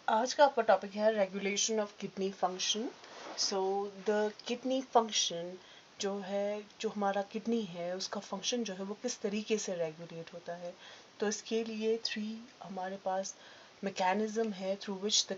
आज का आपका टॉपिक है regulation of kidney function. So the kidney function जो हमारा किडनी है उसका फंक्शन जो है वो किस तरीके से रेगुलेट होता है। तो इसके लिए हमारे पास mechanism है through which the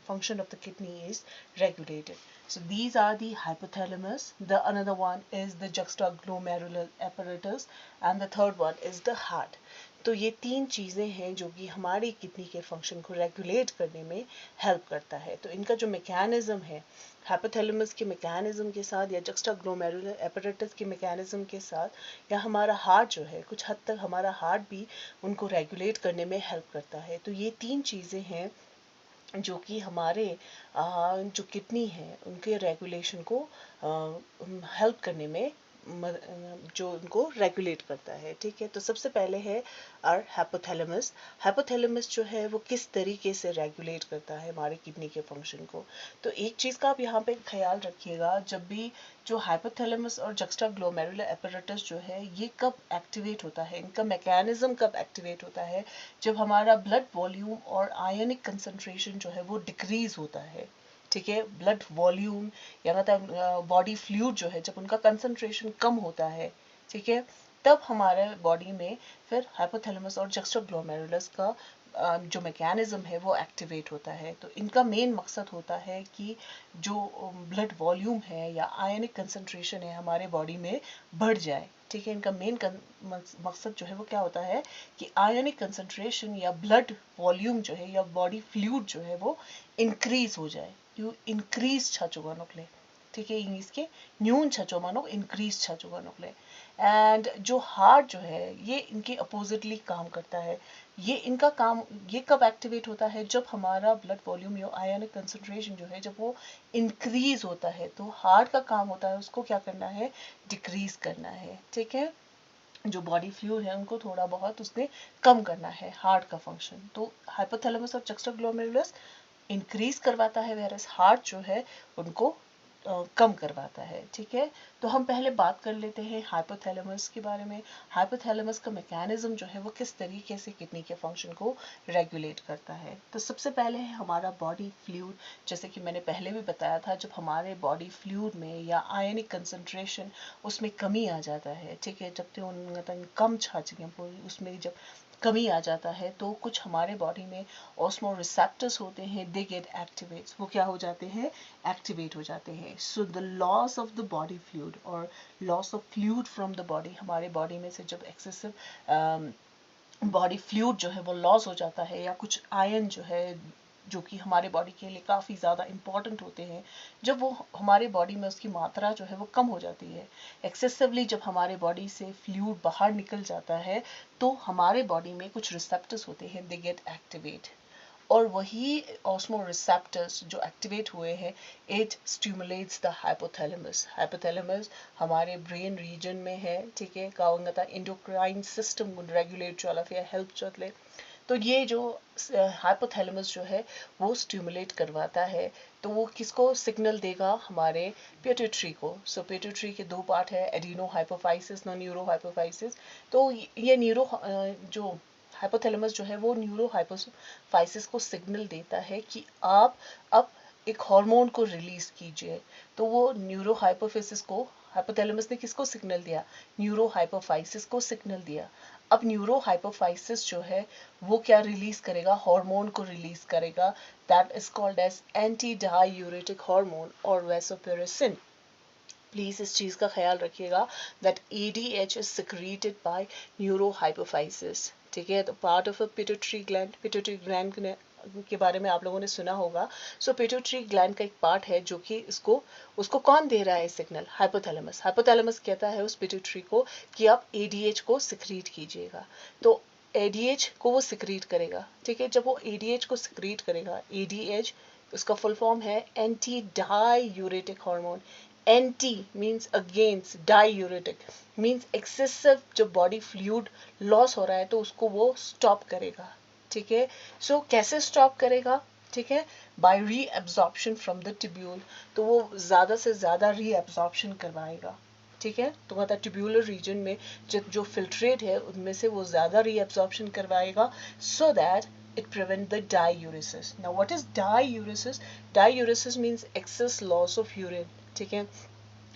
function of the kidney is regulated. So these are the hypothalamus, the another one is the juxtaglomerular apparatus, and the third one is the heart. तो ये तीन चीज़ें हैं जो कि हमारी किडनी के फंक्शन को रेगुलेट करने में हेल्प करता है। तो इनका जो मैकेनिज्म है हाइपोथैलेमस के मैकेनिज्म के साथ या जक्स्टाग्लोमेरुलर एपरेटस के मैकेनिज्म के साथ या हमारा हार्ट जो है कुछ हद तक हमारा हार्ट भी उनको रेगुलेट करने में हेल्प करता है। तो ये तीन चीज़ें हैं जो कि हमारे जो किडनी है उनके रेगुलेशन को हेल्प करने में जो उनको रेगुलेट करता है। ठीक है, तो सबसे पहले है आर हाइपोथैलेमस। हाइपोथैलेमस जो है वो किस तरीके से रेगुलेट करता है हमारे किडनी के फंक्शन को। तो एक चीज़ का आप यहाँ पे ख्याल रखिएगा, जब भी जो हाइपोथैलेमस और जक्स्टाग्लोमेरुलर एपरेटस जो है ये कब एक्टिवेट होता है, इनका मैकेनिज्म कब एक्टिवेट होता है, जब हमारा ब्लड वॉल्यूम और आयनिक कंसंट्रेशन जो है वो डिक्रीज होता है। ठीक है, ब्लड वॉल्यूम या मतलब बॉडी फ्लूइड जो है जब उनका कंसंट्रेशन कम होता है, ठीक है, तब हमारे बॉडी में फिर हाइपोथैलेमस और जक्स्टाग्लोमेरुलस का जो मैकेनिज्म है वो एक्टिवेट होता है। तो इनका मेन मकसद होता है कि जो ब्लड वॉल्यूम है या आयनिक कंसंट्रेशन है हमारे बॉडी में बढ़ जाए। ठीक है, इनका मेन मकसद जो है वो क्या होता है कि आयनिक कंसंट्रेशन या ब्लड वॉल्यूम जो है या बॉडी फ्लूइड जो है वो इंक्रीज हो जाए। यू इंक्रीज छाचुगानोक्ले, ठीक है, इंग्लिश न्यून छचोमानो इंक्रीज छचोगानोक्ले। एंड जो हार्ट जो है ये इनके अपोजिटली काम करता है। ये इनका काम ये कब एक्टिवेट होता है, जब हमारा ब्लड वॉल्यूम या आयनिक कंसंट्रेशन जो है जब वो इंक्रीज होता है। तो हार्ट का काम होता है उसको क्या करना है, डिक्रीज करना है। ठीक है, जो बॉडी फ्लूइड है उनको थोड़ा बहुत उसने कम करना है, हार्ट का फंक्शन। तो हाइपोथैलेमस और जक्स्टाग्लोमेरुलस इंक्रीज करवाता है, वेरस हार्ट जो है उनको कम करवाता है। ठीक है, तो हम पहले बात कर लेते हैं हाइपोथैलेमस के बारे में। हाइपोथैलेमस का मैकेनिज्म जो है वो किस तरीके से किडनी के फंक्शन को रेगुलेट करता है। तो सबसे पहले है हमारा बॉडी फ्लूइड। जैसे कि मैंने पहले भी बताया था, जब हमारे बॉडी फ्लूइड में या आयनिक कंसंट्रेशन उसमें कमी आ जाता है, ठीक है, जब तो कम छाछ उसमें जब कमी आ जाता है तो कुछ हमारे बॉडी में ऑस्मो रिसेप्टर्स होते हैं, दे गेट एक्टिवेट, वो क्या हो जाते हैं, एक्टिवेट हो जाते हैं। So the loss of the body fluid और loss of fluid from the body, हमारे बॉडी में से जब एक्सेसिव बॉडी फ्लूइड जो है वो लॉस हो जाता है या कुछ आयन जो है जो कि हमारे बॉडी के लिए काफ़ी ज़्यादा इम्पॉर्टेंट होते हैं, जब वो हमारे बॉडी में उसकी मात्रा जो है वो कम हो जाती है एक्सेसिवली, जब हमारे बॉडी से फ्लूइड बाहर निकल जाता है तो हमारे बॉडी में कुछ रिसेप्टर्स होते हैं, दे गेट एक्टिवेट। और वही ऑस्मो रिसेप्टर्स जो एक्टिवेट हुए हैं, it stimulates the hypothalamus. Hypothalamus हमारे ब्रेन रीजन में है, ठीक है, कावंगता इंडोक्राइन सिस्टम रेगुलेट चला फिर हेल्प चले। तो ये जो हाइपोथैलेमस जो है वो स्टिमुलेट करवाता है, तो वो किसको सिग्नल देगा, हमारे पिट्यूटरी को। सो पिट्यूटरी के दो पार्ट है, एडिनो हाइपोफाइसिस, न्यूरो हाइपोफाइसिस। तो ये न्यूरो जो हाइपोथैलेमस जो है वो न्यूरो हाइपोफाइसिस को सिग्नल देता है कि आप अब एक हार्मोन को रिलीज कीजिए। तो वो न्यूरो हाइपोफिसिस को हाइपोथैलेमस ने किसको सिग्नल दिया, न्यूरो हाइपोफाइसिस को सिग्नल दिया। अब न्यूरो हाइपोफाइसिस जो है वो क्या रिलीज करेगा, हार्मोन को रिलीज करेगा, that is called as anti diuretic hormone और वैसोपेरेसिन। प्लीज इस चीज का ख्याल रखिएगा that ADH is secreted by neuro hypophysis. ठीक है, तो part of a pituitary gland के बारे में आप लोगों ने सुना होगा। सो पिट्यूटरी ग्लैंड का एक पार्ट है जो कि उसको कौन दे रहा है सिग्नल, हाइपोथैलेमस। हाइपोथैलेमस कहता है उस पिट्यूटरी को कि आप ADH को सिक्रीट कीजिएगा। तो ADH को वो सिक्रीट करेगा। ठीक है, जब वो ADH को सिक्रीट करेगा, ADH उसका फुल फॉर्म है anti diuretic hormone. Anti means against, diuretic means excessive जब बॉडी फ्लूइड लॉस हो रहा है तो उसको वो स्टॉप करेगा। ठीक है, सो कैसे स्टॉप करेगा, ठीक है, बाय री एब्जॉर्प्शन फ्रॉम द ट्यूब्यूल। तो वो ज़्यादा से ज़्यादा री एब्जॉर्प्शन करवाएगा। ठीक है, तो मतलब ट्यूब्यूलर रीजन में जो फिल्ट्रेट है उनमें से वो ज़्यादा री एब्जॉर्प्शन करवाएगा, so that it prevent the diuresis. Now what is diuresis? Diuresis means excess loss of urine. ठीक है,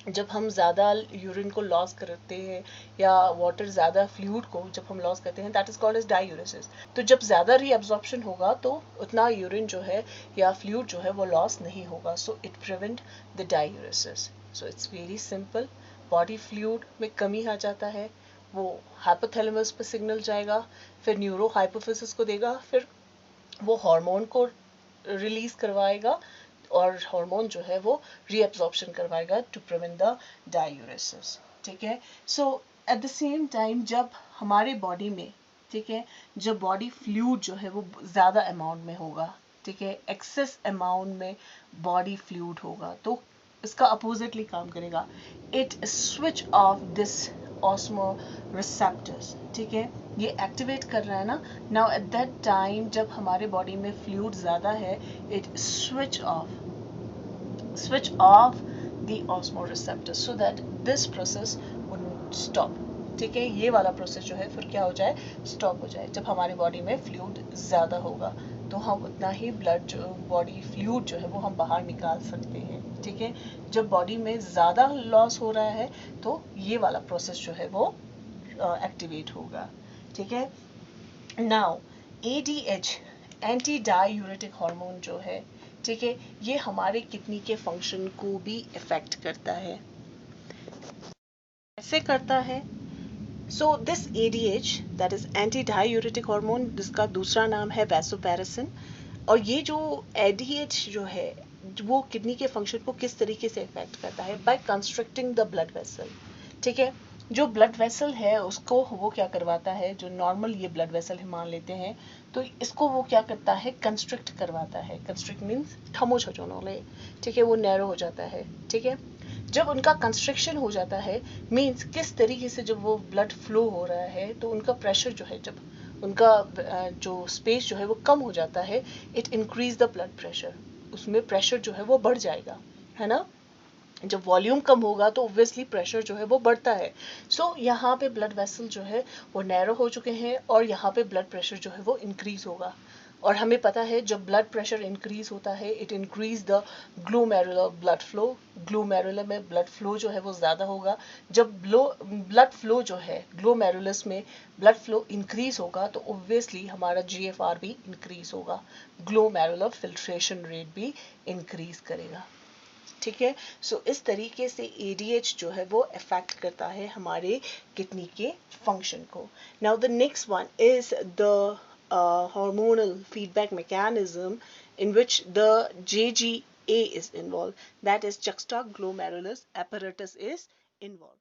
जब हम ज़्यादा यूरिन को लॉस करते हैं या वाटर ज़्यादा फ्लूइड को जब हम लॉस करते हैं, that is called as diuresis. तो जब ज़्यादा रीअब्जॉर्प्शन होगा तो उतना यूरिन जो है या फ्लूइड जो है वो लॉस नहीं होगा. So it prevent the diuresis. So it's very simple. Body fluid में कमी आ जाता है, वो हाइपोथैलेमस पर सिग्नल जाएगा, फिर न्यूरो हाइपोफिसिस को देगा, फिर वो हार्मोन को रिलीज करवाएगा और हार्मोन जो है वो रीअब्जॉर्प्शन करवाएगा टू प्रिवेंट द डायूरेसिस. ठीक है. सो एट द सेम टाइम जब हमारे बॉडी में, ठीक है, जब बॉडी फ्लूइड जो है वो ज़्यादा अमाउंट में होगा, ठीक है, एक्सेस अमाउंट में बॉडी फ्लूइड होगा, तो इसका अपोजिटली काम करेगा. It switch off this osmo receptors. ठीक है, ये एक्टिवेट कर रहा है ना. नाउ एट दैट टाइम जब हमारे बॉडी में फ्लूइड ज़्यादा है, it switch off the osmoreceptors so that this process would stop. ठीक है, ये वाला प्रोसेस जो है फिर क्या हो जाए, स्टॉप हो जाए. जब हमारी बॉडी में फ्लूइड ज़्यादा होगा तो हम उतना ही ब्लड जो बॉडी फ्लूइड जो है वो हम बाहर निकाल सकते हैं. ठीक है, जब बॉडी में ज़्यादा लॉस हो रहा है तो ये वाला प्रोसेस जो है वो एक्टिवेट होगा. ठीक है. Now ADH, anti diuretic hormone जो है, ठीक है, ये हमारे किडनी के फंक्शन को भी इफेक्ट करता है. कैसे करता है? So this ADH, that is anti diuretic hormone, जिसका दूसरा नाम है वैसोपैरेसिन. और ये जो ADH जो है वो किडनी के फंक्शन को किस तरीके से इफेक्ट करता है? By constricting the blood vessel. ठीक है, जो ब्लड वेसल है उसको वो क्या करवाता है, जो नॉर्मल ये ब्लड वेसल है मान लेते हैं, तो इसको वो क्या करता है, कंस्ट्रक्ट करवाता है. कंस्ट्रक्ट मीन्स ठमो छचोनोले. ठीक है, वो नैरो हो जाता है. ठीक है, जब उनका कंस्ट्रक्शन हो जाता है मीन्स किस तरीके से जब वो ब्लड फ्लो हो रहा है तो उनका प्रेशर जो है, जब उनका जो स्पेस जो है वो कम हो जाता है, it increase the blood pressure. उसमें प्रेशर जो है वो बढ़ जाएगा, है ना. जब वॉल्यूम कम होगा तो ऑब्वियसली प्रेशर जो है वो बढ़ता है. सो यहाँ पे ब्लड वेसल जो है वो नैरो हो चुके हैं और यहाँ पे ब्लड प्रेशर जो है वो इंक्रीज होगा. और हमें पता है जब ब्लड प्रेशर इंक्रीज होता है, it increase the glomerular blood flow. Glomerular में ब्लड फ्लो जो है वो ज़्यादा होगा. जब ब्लड फ्लो जो है ग्लोमेरुलस में ब्लड फ्लो इंक्रीज होगा तो ऑब्वियसली हमारा GFR भी इंक्रीज होगा. ग्लोमेरुलर फिल्ट्रेशन रेट भी इंक्रीज करेगा. ठीक है. सो इस तरीके से ADH जो है वो अफेक्ट करता है हमारे किडनी के फंक्शन को. Now the next one is the hormonal feedback mechanism in which the JGA is involved, that is juxtaglomerulus apparatus is involved.